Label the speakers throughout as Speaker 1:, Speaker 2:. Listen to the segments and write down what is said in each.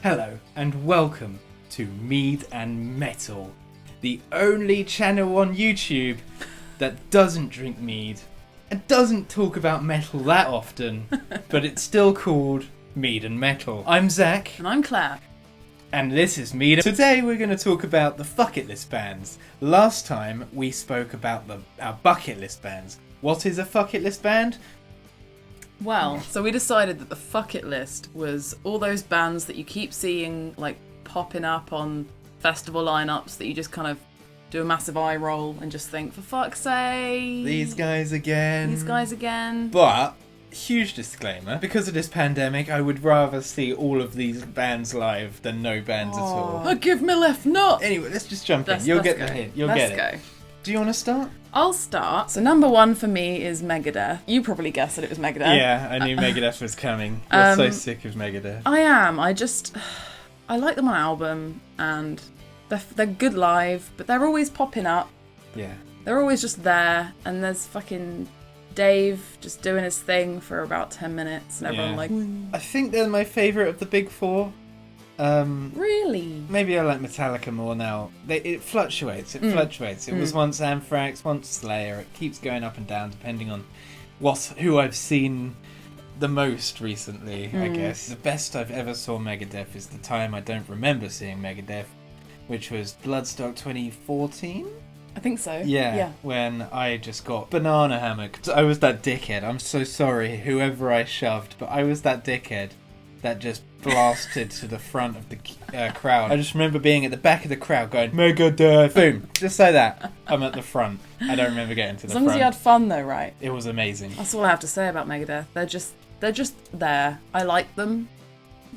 Speaker 1: Hello and welcome to Mead and Metal, the only channel on YouTube that doesn't drink mead and doesn't talk about metal that often, but it's still called Mead and Metal. I'm Zach.
Speaker 2: And I'm Claire.
Speaker 1: And this is Mead. Today we're going to talk about the bucket list bands. Last time we spoke about our bucket list bands. What is a bucket list band?
Speaker 2: Well, so we decided that the fuck it list was all those bands that you keep seeing like popping up on festival lineups that you just kind of do a massive eye roll and just think, for fuck's sake,
Speaker 1: These guys again. But, huge disclaimer, because of this pandemic, I would rather see all of these bands live than no bands at all.
Speaker 2: I give me left nut.
Speaker 1: Anyway, let's just jump in. You'll get the hint. You'll get it.
Speaker 2: Let's go.
Speaker 1: Do you want to start?
Speaker 2: I'll start. So number one for me is Megadeth. You probably guessed that it was Megadeth.
Speaker 1: Yeah, I knew Megadeth was coming. You're so sick of Megadeth.
Speaker 2: I am. I like them on album and they're good live, but they're always popping up.
Speaker 1: Yeah.
Speaker 2: They're always just there, and there's fucking Dave just doing his thing for about 10 minutes, and everyone like...
Speaker 1: I think they're my favourite of the big four.
Speaker 2: Really?
Speaker 1: Maybe I like Metallica more now. It fluctuates. It was once Anthrax, once Slayer. It keeps going up and down depending on who I've seen the most recently, I guess. The best I've ever saw Megadeth is the time I don't remember seeing Megadeth, which was Bloodstock 2014?
Speaker 2: I think so.
Speaker 1: Yeah, when I just got banana hammocked. I was that dickhead. I'm so sorry, whoever I shoved, but I was that dickhead that just blasted to the front of the crowd. I just remember being at the back of the crowd going, Megadeth! Boom! Just like that. I'm at the front. I don't remember getting to the front.
Speaker 2: As long as you had fun though, right?
Speaker 1: It was amazing.
Speaker 2: That's all I have to say about Megadeth. They're just there. I like them.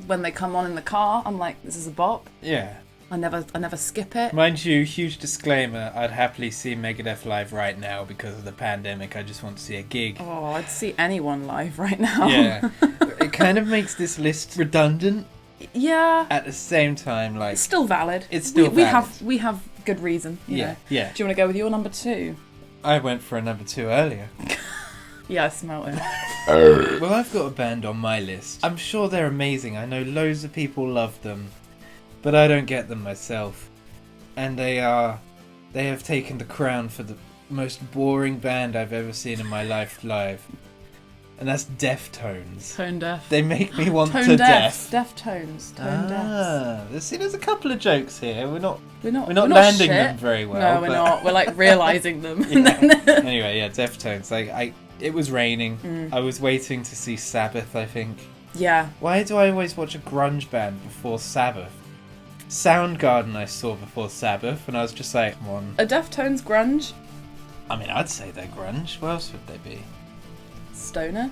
Speaker 2: When they come on in the car, I'm like, this is a bop.
Speaker 1: Yeah.
Speaker 2: I never skip it.
Speaker 1: Mind you, huge disclaimer, I'd happily see Megadeth live right now because of the pandemic. I just want to see a gig.
Speaker 2: Oh, I'd see anyone live right now.
Speaker 1: Yeah. It kind of makes this list redundant.
Speaker 2: Yeah.
Speaker 1: At the same time, like...
Speaker 2: It's still valid.
Speaker 1: It's still valid.
Speaker 2: We have good reason. You know.
Speaker 1: Yeah.
Speaker 2: Do you want to go with your number two?
Speaker 1: I went for a number two earlier.
Speaker 2: Yeah, I smelt it.
Speaker 1: Well, I've got a band on my list. I'm sure they're amazing. I know loads of people love them. But I don't get them myself. And they have taken the crown for the most boring band I've ever seen in my life live. And that's Deftones.
Speaker 2: Tone deaf.
Speaker 1: They make me want
Speaker 2: Tone
Speaker 1: to
Speaker 2: deaf.
Speaker 1: deaf.
Speaker 2: Deftones. Tone deaf.
Speaker 1: See, there's a couple of jokes here. We're not
Speaker 2: shit.
Speaker 1: landing them very well.
Speaker 2: No, we're not. We're like realising them.
Speaker 1: Anyway, yeah, Deftones. Like, it was raining. I was waiting to see Sabbath, I think.
Speaker 2: Yeah.
Speaker 1: Why do I always watch a grunge band before Sabbath? Soundgarden I saw before Sabbath, and I was just like, come on.
Speaker 2: Are Deftones grunge?
Speaker 1: I mean, I'd say they're grunge. What else would they be?
Speaker 2: Stoner?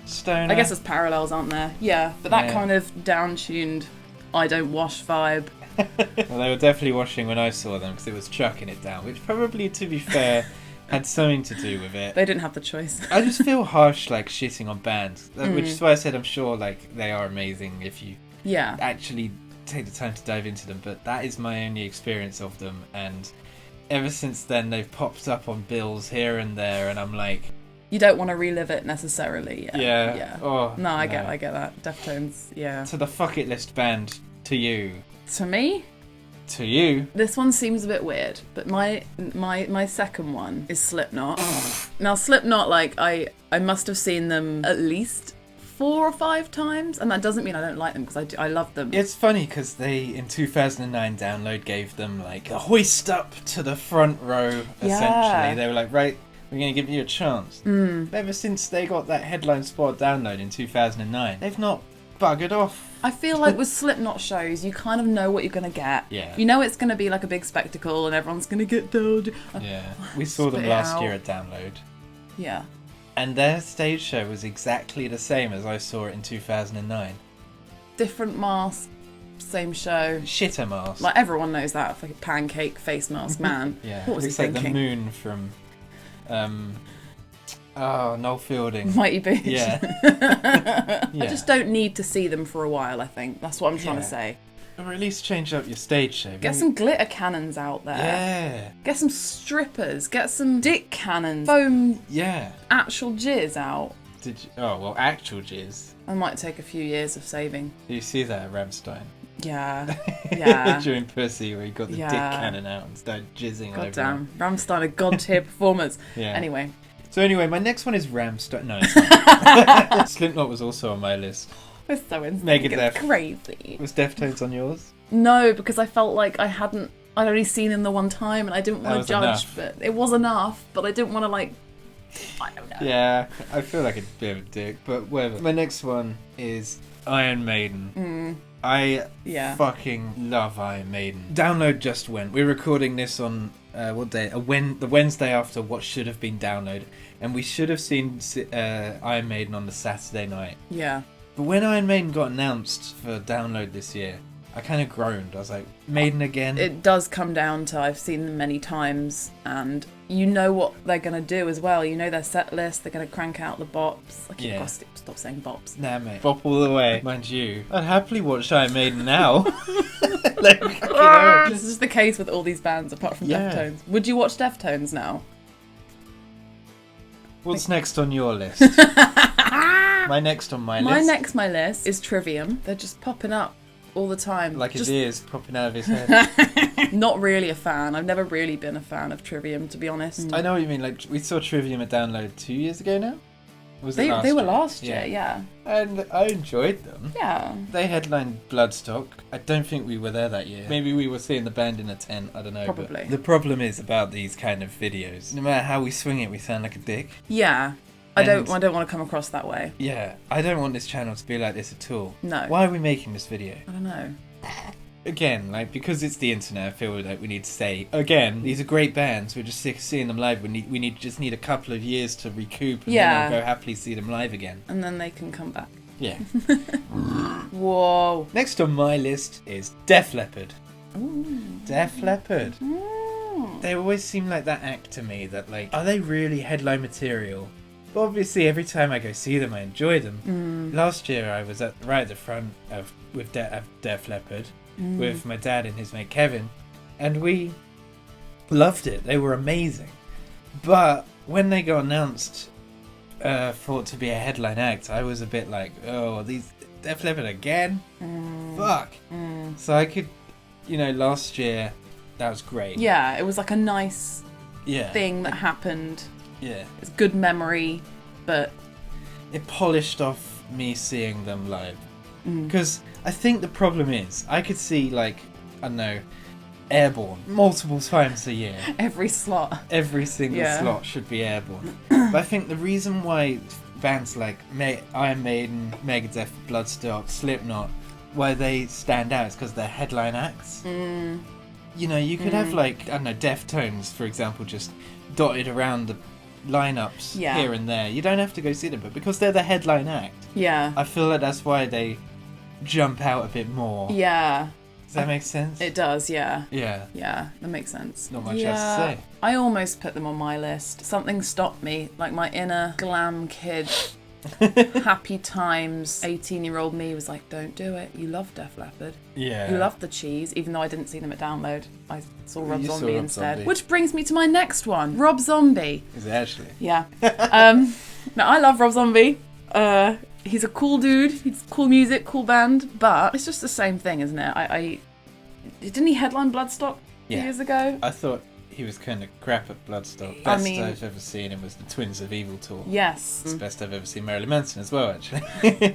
Speaker 1: Stoner?
Speaker 2: I guess there's parallels, aren't there? Yeah, but that kind of down-tuned, I don't wash vibe.
Speaker 1: Well, they were definitely washing when I saw them, because it was chucking it down, which probably, to be fair, had something to do with it.
Speaker 2: They didn't have the choice.
Speaker 1: I just feel harsh, like, shitting on bands, which is why I said I'm sure, like, they are amazing if you actually take the time to dive into them, but that is my only experience of them, and ever since then they've popped up on bills here and there, and I'm like,
Speaker 2: you don't want to relive it necessarily.
Speaker 1: Yeah. Oh,
Speaker 2: no, I get that. Deftones, yeah.
Speaker 1: To the fuck it list band, to you.
Speaker 2: To me?
Speaker 1: To you.
Speaker 2: This one seems a bit weird, but my second one is Slipknot. Now Slipknot, like I must have seen them at least 4 or 5 times, and that doesn't mean I don't like them, because I love them.
Speaker 1: It's funny because they, in 2009, Download gave them like a hoist up to the front row, essentially. They were like, right, we're going to give you a chance. Ever since they got that headline spot Download in 2009, they've not buggered off.
Speaker 2: I feel like with Slipknot shows, you kind of know what you're going to get.
Speaker 1: Yeah.
Speaker 2: You know it's going to be like a big spectacle and everyone's going to get dolled.
Speaker 1: Yeah. We saw them last year at Download.
Speaker 2: Yeah.
Speaker 1: And their stage show was exactly the same as I saw it in 2009.
Speaker 2: Different mask, same show.
Speaker 1: Shitter mask.
Speaker 2: Like, everyone knows that fucking pancake face mask man.
Speaker 1: Yeah.
Speaker 2: What was
Speaker 1: looks
Speaker 2: he
Speaker 1: like
Speaker 2: thinking?
Speaker 1: the moon from... Noel Fielding.
Speaker 2: Mighty Beach.
Speaker 1: Yeah.
Speaker 2: I just don't need to see them for a while, I think. That's what I'm trying to say.
Speaker 1: Or at least change up your stage show.
Speaker 2: Get some glitter cannons out there.
Speaker 1: Yeah.
Speaker 2: Get some strippers. Get some dick cannons. Foam
Speaker 1: Yeah.
Speaker 2: actual jizz out.
Speaker 1: Did you? Oh, well, actual jizz.
Speaker 2: I might take a few years of saving.
Speaker 1: Do you see that at Rammstein?
Speaker 2: Yeah. Yeah.
Speaker 1: During Pussy, where he got the
Speaker 2: Yeah.
Speaker 1: dick cannon out and started jizzing on
Speaker 2: God
Speaker 1: everyone.
Speaker 2: damn. Rammstein are god tier performers.
Speaker 1: Yeah.
Speaker 2: Anyway.
Speaker 1: So anyway, my next one is Rammstein. No, it's not. Slipknot was also on my list.
Speaker 2: We're so insane.
Speaker 1: Megadeth.
Speaker 2: It's crazy.
Speaker 1: Was Deftones on yours?
Speaker 2: No, because I felt like I'd only seen them the one time and I didn't
Speaker 1: That
Speaker 2: want
Speaker 1: was
Speaker 2: to judge,
Speaker 1: enough.
Speaker 2: but it was enough, but I didn't want to like, I don't know.
Speaker 1: Yeah, I feel like a bit of a dick, but whatever. My next one is Iron Maiden. I
Speaker 2: Yeah.
Speaker 1: fucking love Iron Maiden. Download just went. We're recording this on what day? The Wednesday after what should have been Download, and we should have seen Iron Maiden on the Saturday night.
Speaker 2: Yeah.
Speaker 1: But when Iron Maiden got announced for Download this year, I kind of groaned. I was like, Maiden again?
Speaker 2: It does come down to I've seen them many times and you know what they're going to do as well. You know their set list, they're going to crank out the bops. I keep
Speaker 1: Yeah.
Speaker 2: stop saying bops.
Speaker 1: Nah, mate. Bop all the way. Mind you, I'd happily watch Iron Maiden now. Like, you know.
Speaker 2: This is the case with all these bands apart from
Speaker 1: Yeah.
Speaker 2: Deftones. Would you watch Deftones now?
Speaker 1: What's next on your list? My next on my list.
Speaker 2: My list is Trivium. They're just popping up all the time.
Speaker 1: Like his
Speaker 2: just
Speaker 1: ears popping out of his head.
Speaker 2: not really a fan. I've never really been a fan of Trivium, to be honest.
Speaker 1: I know what you mean. Like, we saw Trivium at Download 2 years ago now? Or was it
Speaker 2: They
Speaker 1: last
Speaker 2: were
Speaker 1: year?
Speaker 2: last year, yeah.
Speaker 1: And I enjoyed them.
Speaker 2: Yeah.
Speaker 1: They headlined Bloodstock. I don't think we were there that year. Maybe we were seeing the band in a tent. I don't know.
Speaker 2: Probably.
Speaker 1: But the problem is about these kind of videos. No matter how we swing it, we sound like a dick.
Speaker 2: Yeah. I
Speaker 1: And-
Speaker 2: don't want to come across that way.
Speaker 1: Yeah, I don't want this channel to be like this at all.
Speaker 2: No.
Speaker 1: Why are we making this video?
Speaker 2: I don't know.
Speaker 1: Again, like, because it's the internet, I feel like we need to say, again, these are great bands. We're just sick of seeing them live. We just need a couple of years to recoup and
Speaker 2: Yeah.
Speaker 1: then we'll go happily see them live again.
Speaker 2: And then they can come back.
Speaker 1: Yeah.
Speaker 2: Whoa.
Speaker 1: Next on my list is Def Leppard.
Speaker 2: Ooh.
Speaker 1: Def Leppard.
Speaker 2: Ooh.
Speaker 1: They always seem like that act to me that, like, are they really headline material? But obviously, every time I go see them, I enjoy them. Last year, I was right at the front of Def Leppard with my dad and his mate Kevin, and we loved it. They were amazing. But when they got announced for it to be a headline act, I was a bit like, oh, these Def Leppard again? Fuck. So I could, last year, that was great.
Speaker 2: Yeah, it was like a nice
Speaker 1: Yeah.
Speaker 2: thing that happened.
Speaker 1: Yeah.
Speaker 2: It's good memory, but
Speaker 1: It polished off me seeing them live. Because I think the problem is, I could see, like, I don't know, Airborne multiple times a year.
Speaker 2: every slot.
Speaker 1: Every single
Speaker 2: Yeah.
Speaker 1: slot should be Airborne. But I think the reason why bands like Iron Maiden, Megadeth, Bloodstock, Slipknot, why they stand out is because they're headline acts. You could have, like, I don't know, Deftones, for example, just dotted around the lineups
Speaker 2: Yeah.
Speaker 1: here and there. You don't have to go see them, but because they're the headline act,
Speaker 2: Yeah.
Speaker 1: I feel like that's why they jump out a bit more.
Speaker 2: Yeah.
Speaker 1: Does that make sense?
Speaker 2: It does, yeah.
Speaker 1: Yeah.
Speaker 2: Yeah, that makes sense.
Speaker 1: Not much else to say.
Speaker 2: I almost put them on my list. Something stopped me, like my inner glam kid, happy times, 18-year-old me was like, don't do it. You love Def Leppard.
Speaker 1: Yeah.
Speaker 2: You love the cheese, even though I didn't see them at Download. I saw Rob
Speaker 1: You saw
Speaker 2: Zombie
Speaker 1: Rob
Speaker 2: instead.
Speaker 1: Zombie.
Speaker 2: Which brings me to my next one, Rob Zombie.
Speaker 1: Is it actually?
Speaker 2: Yeah. Now, I love Rob Zombie. He's a cool dude. He's cool music, cool band, but it's just the same thing, isn't it? Didn't he headline Bloodstock years ago?
Speaker 1: I thought he was kind of crap at Bloodstock.
Speaker 2: I
Speaker 1: Best
Speaker 2: mean-
Speaker 1: I've ever seen him was the Twins of Evil tour.
Speaker 2: Yes.
Speaker 1: It's the best I've ever seen Marilyn Manson as well, actually.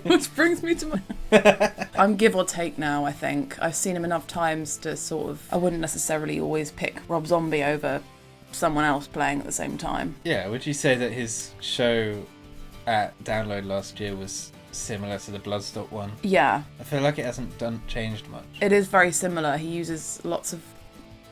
Speaker 2: Which brings me to my... I'm give or take now, I think. I've seen him enough times to sort of... I wouldn't necessarily always pick Rob Zombie over someone else playing at the same time.
Speaker 1: Yeah, would you say that his show at Download last year was similar to the Bloodstock one?
Speaker 2: Yeah,
Speaker 1: I feel like it hasn't changed much.
Speaker 2: it is very similar. He uses lots of,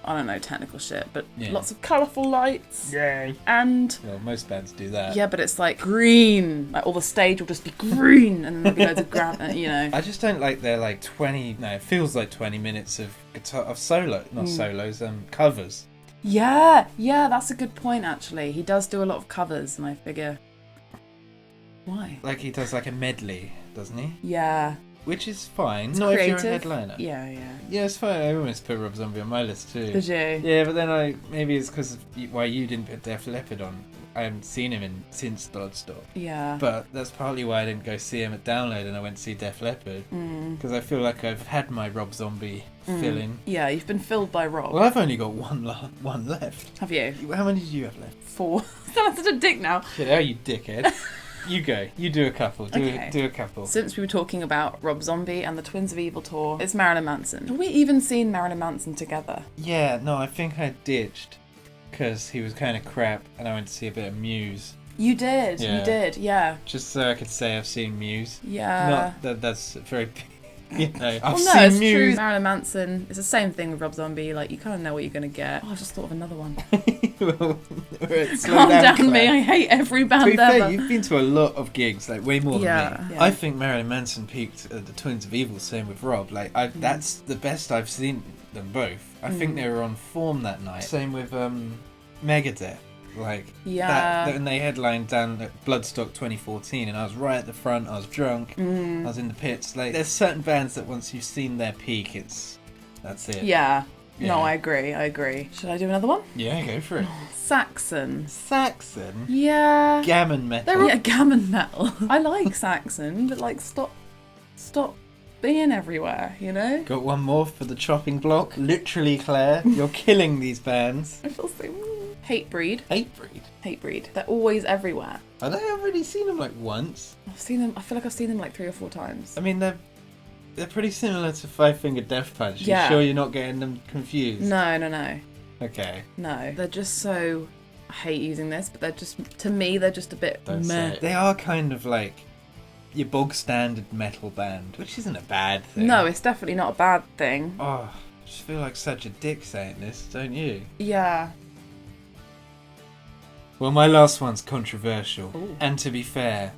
Speaker 2: I don't know, technical shit, but
Speaker 1: Yeah.
Speaker 2: lots of colourful lights.
Speaker 1: Yay!
Speaker 2: And...
Speaker 1: Well, most bands do that.
Speaker 2: Yeah, but it's like green. Like all the stage will just be green, and then there'll be loads of
Speaker 1: I just don't like their like 20. No, it feels like 20 minutes of guitar of solo, not solos, covers.
Speaker 2: Yeah, that's a good point. Actually, he does do a lot of covers, and I figure, why?
Speaker 1: Like he does like a medley, doesn't he?
Speaker 2: Yeah,
Speaker 1: Which is fine.
Speaker 2: it's
Speaker 1: not
Speaker 2: creative.
Speaker 1: if you're a headliner.
Speaker 2: Yeah.
Speaker 1: Yeah, it's fine. I almost put Rob Zombie on my list too.
Speaker 2: Did you?
Speaker 1: Yeah, but then maybe it's because why you didn't put Def Leppard on. I haven't seen him since Bloodstock.
Speaker 2: Yeah.
Speaker 1: But that's partly why I didn't go see him at Download and I went to see Def Leppard. Because I feel like I've had my Rob Zombie fill-in.
Speaker 2: Yeah, you've been filled by Rob.
Speaker 1: Well, I've only got one left.
Speaker 2: Have you?
Speaker 1: How many did you have left?
Speaker 2: 4. I'm such a dick now.
Speaker 1: Shit, oh, you dickhead. You go. You do a couple.
Speaker 2: Okay.
Speaker 1: Do a couple.
Speaker 2: Since we were talking about Rob Zombie and the Twins of Evil tour, it's Marilyn Manson. Have we even seen Marilyn Manson together?
Speaker 1: Yeah, no, I think I ditched because he was kind of crap and I went to see a bit of Muse.
Speaker 2: You did.
Speaker 1: Yeah.
Speaker 2: You did. Yeah.
Speaker 1: Just so I could say I've seen Muse.
Speaker 2: Yeah.
Speaker 1: Not that that's very... You know, I've
Speaker 2: Well, no,
Speaker 1: seen
Speaker 2: it's true.
Speaker 1: Muse.
Speaker 2: Marilyn Manson. It's the same thing with Rob Zombie. Like, you kind of know what you're going to get. Oh, I just thought of another one.
Speaker 1: Well, slow
Speaker 2: Calm down,
Speaker 1: Claire.
Speaker 2: me. I hate every
Speaker 1: To
Speaker 2: band
Speaker 1: be fair,
Speaker 2: ever.
Speaker 1: you've been to a lot of gigs, like way more
Speaker 2: Yeah,
Speaker 1: than me.
Speaker 2: yeah.
Speaker 1: I think Marilyn Manson peaked at the Twins of Evil, same with Rob. Like, that's the best I've seen them both. I think they were on form that night. Same with Megadeth. Like,
Speaker 2: Yeah.
Speaker 1: and they headlined down at Bloodstock 2014, and I was right at the front. I was drunk. I was in the pits. Like, there's certain bands that once you've seen their peak, that's it.
Speaker 2: Yeah.
Speaker 1: Yeah.
Speaker 2: No, I agree. Should I do another one?
Speaker 1: Yeah, go for it.
Speaker 2: Saxon.
Speaker 1: Saxon.
Speaker 2: Yeah.
Speaker 1: Gammon metal.
Speaker 2: They're yeah, gammon metal. I like Saxon, but like stop being everywhere, you know?
Speaker 1: Got one more for the chopping block. Literally, Claire, you're killing these bands.
Speaker 2: I feel so Hatebreed.
Speaker 1: Hatebreed.
Speaker 2: They're always everywhere.
Speaker 1: Have I already seen them like once?
Speaker 2: I've seen them. I feel like I've seen them like 3 or 4 times.
Speaker 1: I mean, they're pretty similar to Five Finger Death Punch.
Speaker 2: Yeah.
Speaker 1: You sure you're not getting them confused?
Speaker 2: No.
Speaker 1: Okay.
Speaker 2: No. They're just so. I hate using this, but they're just to me they're just a bit
Speaker 1: Don't
Speaker 2: meh.
Speaker 1: say it. They are kind of like your bog standard metal band, which isn't a bad thing.
Speaker 2: No, it's definitely not a bad thing.
Speaker 1: Oh, I just feel like such a dick saying this, don't you?
Speaker 2: Yeah.
Speaker 1: Well, my last one's controversial.
Speaker 2: Ooh.
Speaker 1: And to be fair,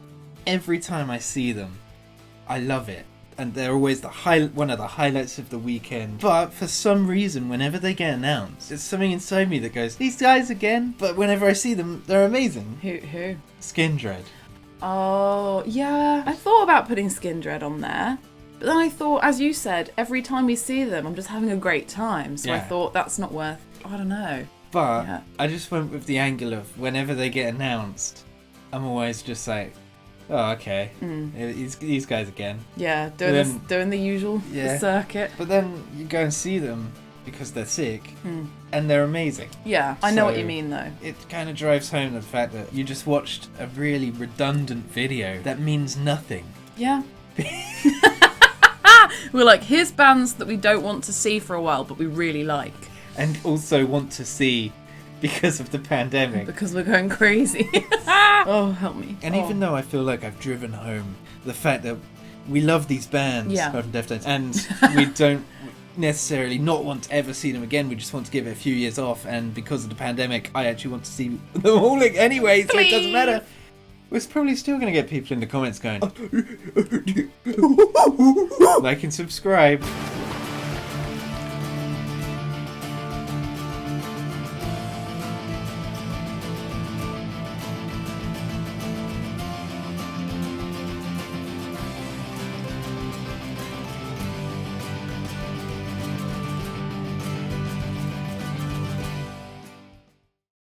Speaker 1: every time I see them, I love it. And they're always one of the highlights of the weekend. But for some reason, whenever they get announced, there's something inside me that goes, these guys again? But whenever I see them, they're amazing.
Speaker 2: Who?
Speaker 1: Skindred.
Speaker 2: Oh, yeah. I thought about putting Skindred on there. But then I thought, as you said, every time we see them, I'm just having a great time. So I
Speaker 1: Yeah.
Speaker 2: thought that's not worth. I don't know.
Speaker 1: But
Speaker 2: Yeah.
Speaker 1: I just went with the angle of whenever they get announced, I'm always just like, oh, okay. These guys again.
Speaker 2: Yeah,
Speaker 1: Then-
Speaker 2: doing the usual
Speaker 1: Yeah.
Speaker 2: circuit.
Speaker 1: But then you go and see them because they're sick, and they're amazing.
Speaker 2: Yeah, I know what
Speaker 1: So-
Speaker 2: you mean though.
Speaker 1: It kind of drives home the fact that you just watched a really redundant video that means nothing.
Speaker 2: Yeah. We're like, here's bands that we don't want to see for a while, but we really like.
Speaker 1: And also want to see because of the pandemic.
Speaker 2: Because we're going crazy. Oh, help me.
Speaker 1: And even though I feel like I've driven home the fact that we love these bands,
Speaker 2: Yeah.
Speaker 1: apart from Deftones, and we don't necessarily not want to ever see them again, we just want to give it a few years off, and because of the pandemic, I actually want to see them all anyway, so it doesn't
Speaker 2: Please.
Speaker 1: matter. We're probably still going to get people in the comments going, like and subscribe.